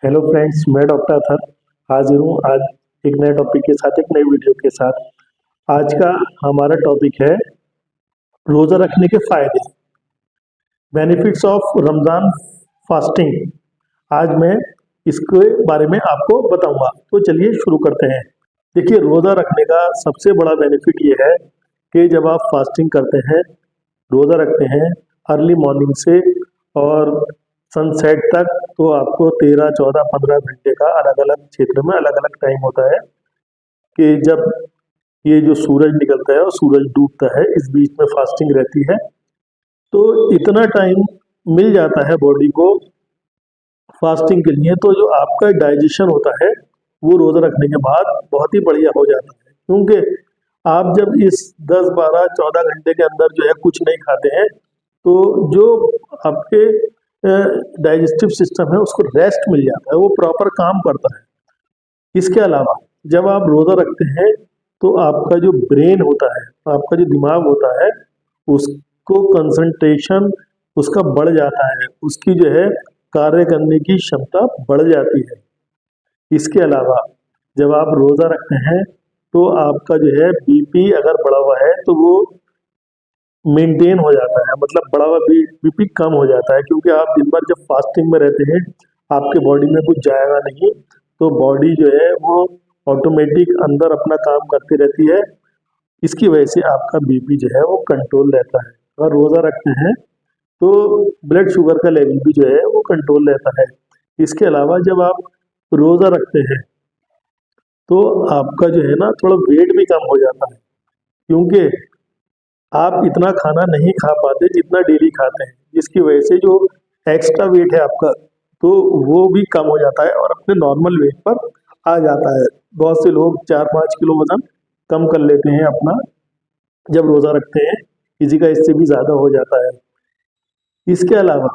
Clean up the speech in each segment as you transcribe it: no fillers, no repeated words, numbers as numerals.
Hello friends, मैं doctor Athar हाजिर हूँ आज एक नए टॉपिक के साथ, एक नई वीडियो के साथ। आज का हमारा टॉपिक है रोज़ा रखने के फायदे, बेनिफिट्स ऑफ रमज़ान फास्टिंग। आज मैं इसके बारे में आपको बताऊंगा। तो चलिए शुरू करते हैं। देखिए, रोज़ा रखने का सबसे बड़ा बेनिफिट ये है कि जब आप फास्टिंग करते हैं, रोज़ा रखते हैं अर्ली मॉर्निंग से और सनसेट तक, तो आपको 13, 14, 15 घंटे का अलग अलग क्षेत्र में अलग अलग टाइम होता है कि जब ये जो सूरज निकलता है और सूरज डूबता है, इस बीच में फास्टिंग रहती है। तो इतना टाइम मिल जाता है बॉडी को फास्टिंग के लिए, तो जो आपका डाइजेशन होता है वो रोज़ा रखने के बाद बहुत ही बढ़िया हो जाता है। क्योंकि आप जब इस 10, 12, 14 घंटे के अंदर जो है कुछ नहीं खाते हैं, तो जो आपके डाइजेस्टिव सिस्टम है उसको रेस्ट मिल जाता है, वो प्रॉपर काम करता है। इसके अलावा जब आप रोज़ा रखते हैं तो आपका जो ब्रेन होता है, आपका जो दिमाग होता है, उसको कंसंट्रेशन उसका बढ़ जाता है, उसकी जो है कार्य करने की क्षमता बढ़ जाती है। इसके अलावा जब आप रोज़ा रखते हैं तो आपका जो है बीपी अगर बढ़ा हुआ है तो वो मेंटेन हो जाता है, मतलब बढ़ा हुआ बीपी कम हो जाता है। क्योंकि आप दिन भर जब फास्टिंग में रहते हैं, आपके बॉडी में कुछ जाएगा नहीं, तो बॉडी जो है वो ऑटोमेटिक अंदर अपना काम करती रहती है। इसकी वजह से आपका बीपी जो है वो कंट्रोल रहता है। अगर रोज़ा रखते हैं तो ब्लड शुगर का लेवल भी जो है वो कंट्रोल रहता है। इसके अलावा जब आप रोज़ा रखते हैं तो आपका जो है ना थोड़ा वेट भी कम हो जाता है, क्योंकि आप इतना खाना नहीं खा पाते जितना डेली खाते हैं, जिसकी वजह से जो एक्स्ट्रा वेट है आपका, तो वो भी कम हो जाता है और अपने नॉर्मल वेट पर आ जाता है। बहुत से लोग 4-5 किलो वजन कम कर लेते हैं अपना जब रोज़ा रखते हैं, किसी का इससे भी ज़्यादा हो जाता है। इसके अलावा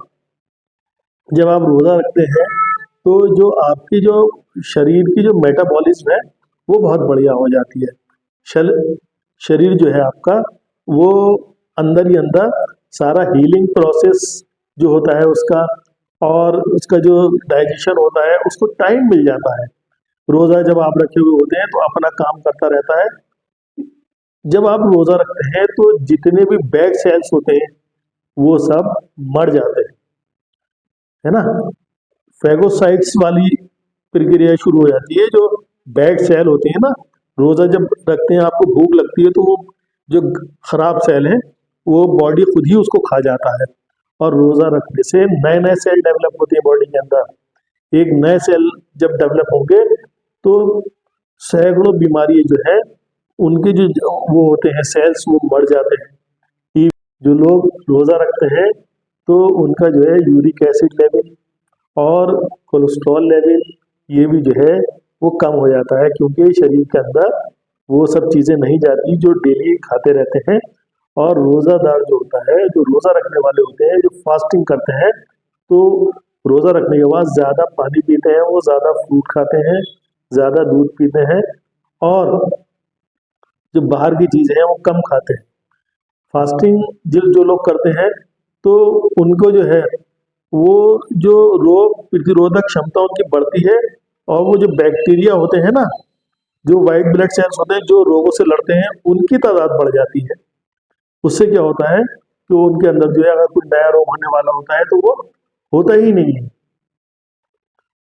जब आप रोज़ा रखते हैं तो जो आपकी जो शरीर की जो मेटाबॉलिज्म है वो बहुत बढ़िया हो जाती है। शल शरीर जो है आपका वो अंदर ही अंदर सारा हीलिंग प्रोसेस जो होता है उसका, और उसका जो डाइजेशन होता है उसको टाइम मिल जाता है। रोज़ा जब आप रखे हुए होते हैं तो अपना काम करता रहता है। जब आप रोज़ा रखते हैं तो जितने भी बैड सेल्स होते हैं वो सब मर जाते हैं, है ना। फैगोसाइट्स वाली प्रक्रिया शुरू हो जाती है। जो बैड सेल होते हैं ना, रोज़ा जब रखते हैं आपको भूख लगती है तो वो जो खराब सेल है वो बॉडी खुद ही उसको खा जाता है, और रोज़ा रखने से नए नए सेल डेवलप होते हैं बॉडी के अंदर। एक नए सेल जब डेवलप होंगे तो सैकड़ों बीमारी जो है उनके जो वो होते हैं सेल्स वो मर जाते हैं। कि जो लोग रोज़ा रखते हैं तो उनका जो है यूरिक एसिड लेवल और कोलेस्ट्रॉल लेवल ये भी जो है वो कम हो जाता है, क्योंकि शरीर के अंदर वो सब चीज़ें नहीं जाती जो डेली खाते रहते हैं। और रोज़ादार जो होता है, जो रोज़ा रखने वाले होते हैं, जो फास्टिंग करते हैं, तो रोज़ा रखने के बाद ज़्यादा पानी पीते हैं, वो ज़्यादा फ्रूट खाते हैं, ज़्यादा दूध पीते हैं, और जो बाहर की चीज़ें हैं वो कम खाते हैं। फास्टिंग जो लोग करते हैं तो उनको जो है वो जो रोग प्रतिरोधक क्षमता उनकी बढ़ती है, और वो जो बैक्टीरिया होते हैं ना, जो वाइट ब्लड सेल्स होते हैं जो रोगों से लड़ते हैं, उनकी तादाद बढ़ जाती है। उससे क्या होता है कि उनके अंदर जो है अगर कोई नया रोग होने वाला होता है तो वो होता ही नहीं है।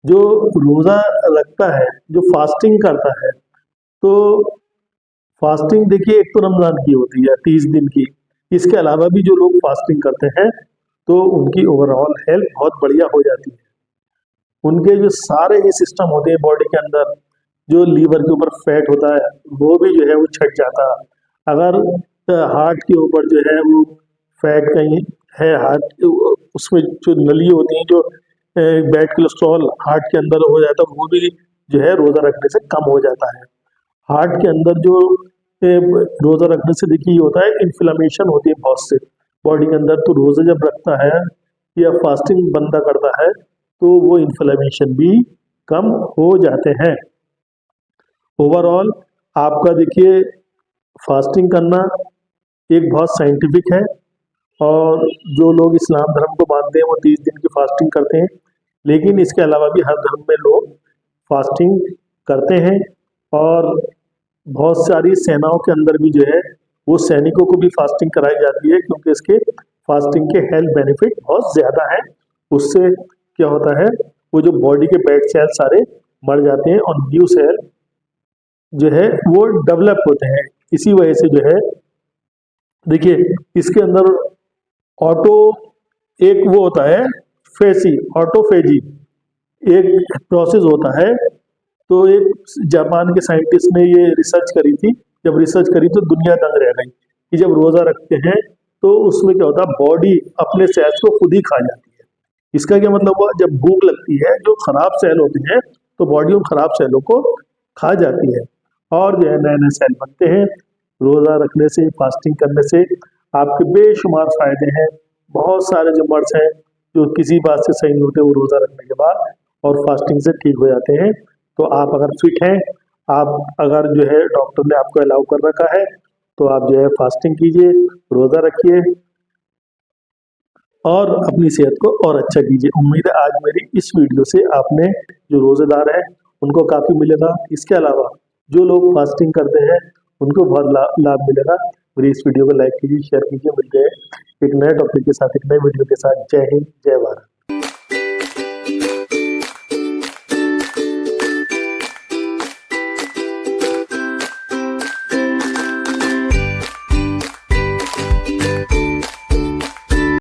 जो रोज़ा रखता है, जो फास्टिंग करता है, तो फास्टिंग देखिए एक तो रमज़ान की होती है 30 दिन की। इसके अलावा भी जो लोग फास्टिंग करते हैं तो उनकी ओवरऑल हेल्थ बहुत बढ़िया हो जाती है। उनके जो सारे ही सिस्टम होते हैं बॉडी के अंदर, जो लीवर के ऊपर फैट होता है वो भी जो है वो छट जाता है। अगर हार्ट के ऊपर जो है वो फैट कहीं है, हार्ट उसमें जो नली होती है, जो बैड कोलेस्ट्रॉल हार्ट के अंदर हो जाता है, वो भी जो है रोज़ा रखने से कम हो जाता है। हार्ट के अंदर जो रोज़ा रखने से देखिए ये होता है, इन्फ्लेमेशन होती है बहुत से बॉडी के अंदर। तो रोज़ा जब रखता है या फास्टिंग बंदा करता है तो वो इन्फ्लेमेशन भी कम हो जाते हैं। ओवरऑल आपका देखिए फास्टिंग करना एक बहुत साइंटिफिक है, और जो लोग इस्लाम धर्म को मानते हैं वो 30 दिन की फास्टिंग करते हैं। लेकिन इसके अलावा भी हर धर्म में लोग फास्टिंग करते हैं। और बहुत सारी सेनाओं के अंदर भी जो है वो सैनिकों को भी फास्टिंग कराई जाती है, क्योंकि इसके फास्टिंग के हेल्थ बेनिफिट बहुत ज़्यादा हैं। उससे क्या होता है, वो जो बॉडी के बैड सेल सारे मर जाते हैं और न्यू सेल जो है वो डेवलप होते हैं। इसी वजह से जो है देखिए इसके अंदर ऑटो एक वो होता है फेसी ऑटोफेजी एक प्रोसेस होता है। तो एक जापान के साइंटिस्ट ने ये रिसर्च करी थी। जब रिसर्च करी तो दुनिया दंग रह गई कि जब रोज़ा रखते हैं तो उसमें क्या होता है, बॉडी अपने सेल्स को खुद ही खा जाती है। इसका क्या मतलब हुआ, जब भूख लगती है जो खराब सेल होते हैं तो बॉडी उन खराब सेलों को खा जाती है और जो है नए नए सेल बनते हैं। रोज़ा रखने से, फास्टिंग करने से आपके बेशुमार फायदे हैं। बहुत सारे जो मर्ज हैं जो किसी बात से सही नहीं होते वो रोज़ा रखने के बाद और फास्टिंग से ठीक हो जाते हैं। तो आप अगर फिट हैं, आप अगर जो है डॉक्टर ने आपको अलाउ कर रखा है तो आप जो है फास्टिंग कीजिए, रोज़ा रखिए और अपनी सेहत को और अच्छा कीजिए। उम्मीद है आज मेरी इस वीडियो से आपने जो रोज़ेदार हैं उनको काफ़ी मिलेगा। इसके अलावा जो लोग फास्टिंग करते हैं उनको बहुत लाभ मिलेगा। मेरी इस वीडियो को लाइक कीजिए, शेयर कीजिए। मिलते हैं एक नए टॉपिक के साथ, एक नए वीडियो के साथ। जय हिंद, जय भारत।